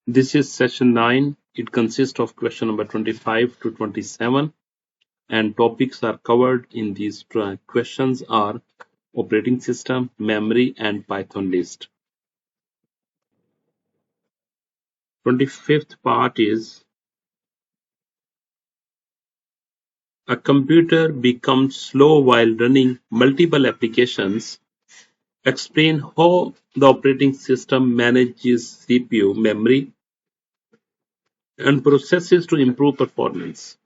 This is session 9. It consists of question number 25 to 27, and topics are covered in these questions are operating system, memory, and Python list. 25th part is a computer becomes slow while running multiple applications. Explain how the operating system manages CPU, memory, and processes to improve performance.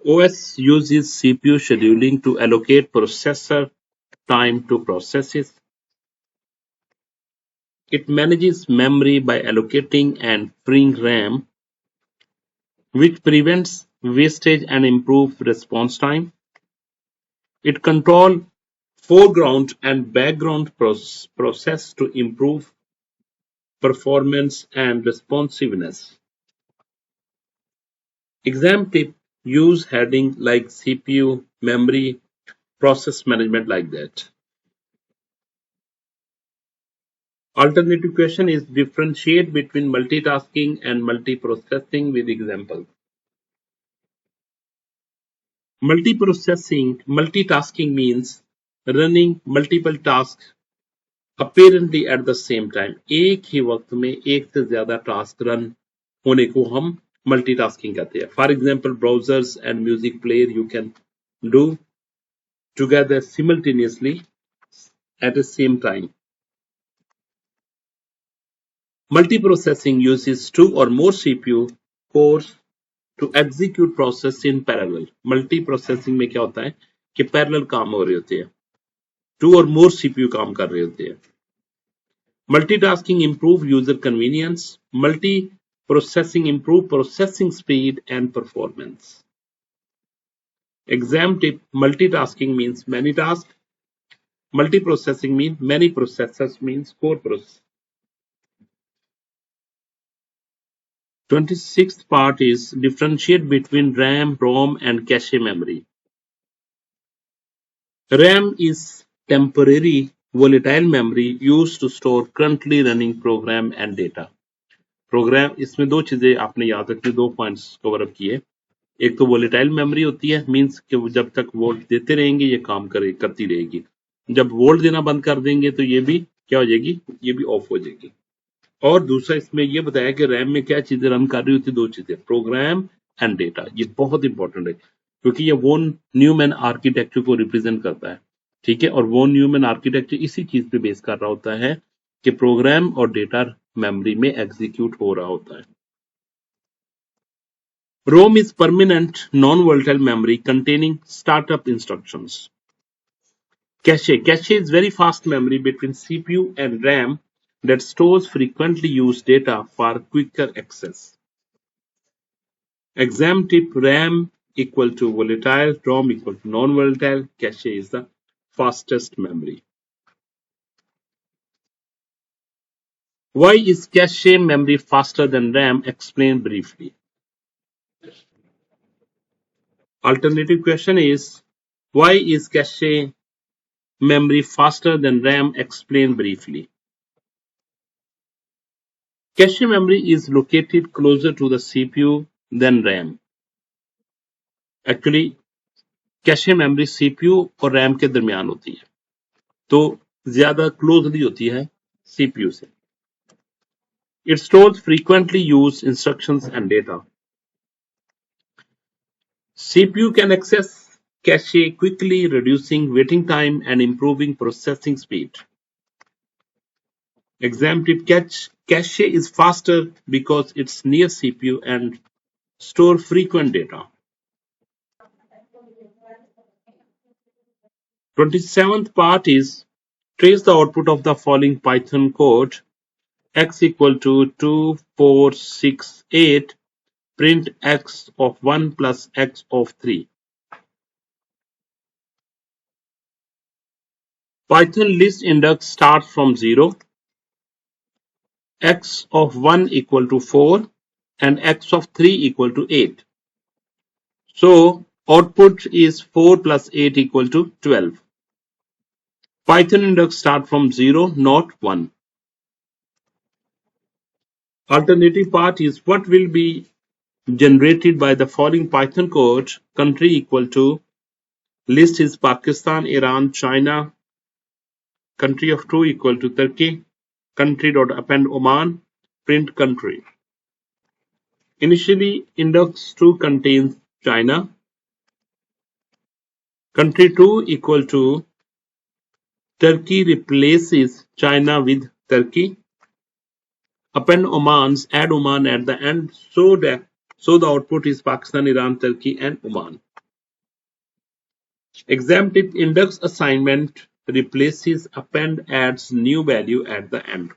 OS uses CPU scheduling to allocate processor time to processes. It manages memory by allocating and freeing RAM, which prevents wastage and improves response time. It controls foreground and background process to improve performance and responsiveness. Exam tip: use heading like CPU, memory, process management like that. Alternative question is differentiate between multitasking and multiprocessing with example. Multitasking means running multiple tasks apparently at the same time. एक ही वक्त में एक से ज्यादा task run होने को हम multitasking कहते हैं. For example, browsers and music player you can do together simultaneously at the same time. Multiprocessing uses two or more CPU cores to execute process in parallel. Multiprocessing में क्या होता है कि parallel काम हो रहे होते हैं, two or more CPU काम कर रहे होते हैं. Multitasking improve user convenience. Multiprocessing improve processing speed and performance. Exam tip: multitasking means many tasks. Multiprocessing means many processors means core process. 26th part is differentiate between RAM, ROM, and cache memory. RAM is temporary volatile memory used to store currently running program and data. Program इसमें दो चीजें आपने याद रखनी, दो points cover up किए. एक तो वोलेटाइल मेमोरी होती है, मींस कि जब तक वोल्ट देते रहेंगे ये काम करती रहेगी. जब वोल्ट देना बंद कर देंगे तो ये भी क्या हो जाएगी, ये भी ऑफ हो जाएगी. और दूसरा इसमें ये बताया कि रैम में क्या चीजें रन कर रही होती है, दो चीजें, प्रोग्राम एंड डेटा. ये बहुत इंपॉर्टेंट है क्योंकि ये वोन न्यूमैन आर्किटेक्चर को रिप्रेजेंट करता है. ठीक है, और वोन न्यूमैन आर्किटेक्चर इसी चीज पे बेस कर रहा होता है कि प्रोग्राम और डेटा मेमोरी में एग्जीक्यूट हो रहा होता है. ROM is permanent non-volatile memory containing startup instructions. Cache is very fast memory between CPU and RAM that stores frequently used data for quicker access. Exam tip: RAM equal to volatile, ROM equal to non-volatile, cache is the fastest memory. Why is cache memory faster than RAM? Explain briefly. Alternative question is why is cache memory faster than RAM? Explain briefly. Cache memory is located closer to the CPU than RAM. Actually, cache memory CPU और RAM के दरमियान होती है, तो ज्यादा closely होती है CPU से. It stores frequently used instructions and data. CPU can access cache quickly, reducing waiting time and improving processing speed. Exam tip: cache is faster because it's near CPU and store frequent data. 27th part is trace the output of the following Python code. X equal to 2468, print x of 1 plus x of 3. Python list index starts from 0. X of 1 equal to 4 and x of 3 equal to 8. So output is 4 plus 8 equal to 12. Python index start from 0, not 1. Alternative part is what will be generated by the following Python code. Country equal to list is Pakistan, Iran, China. Country of true equal to Turkey. Country dot append Oman. Print country. Initially, index 2 contains China. Country 2 equal to Turkey replaces China with Turkey. Append Oman's add Oman at the end so the output is Pakistan, Iran, Turkey, and Oman. Exam tip index assignment replaces append adds new value at the end.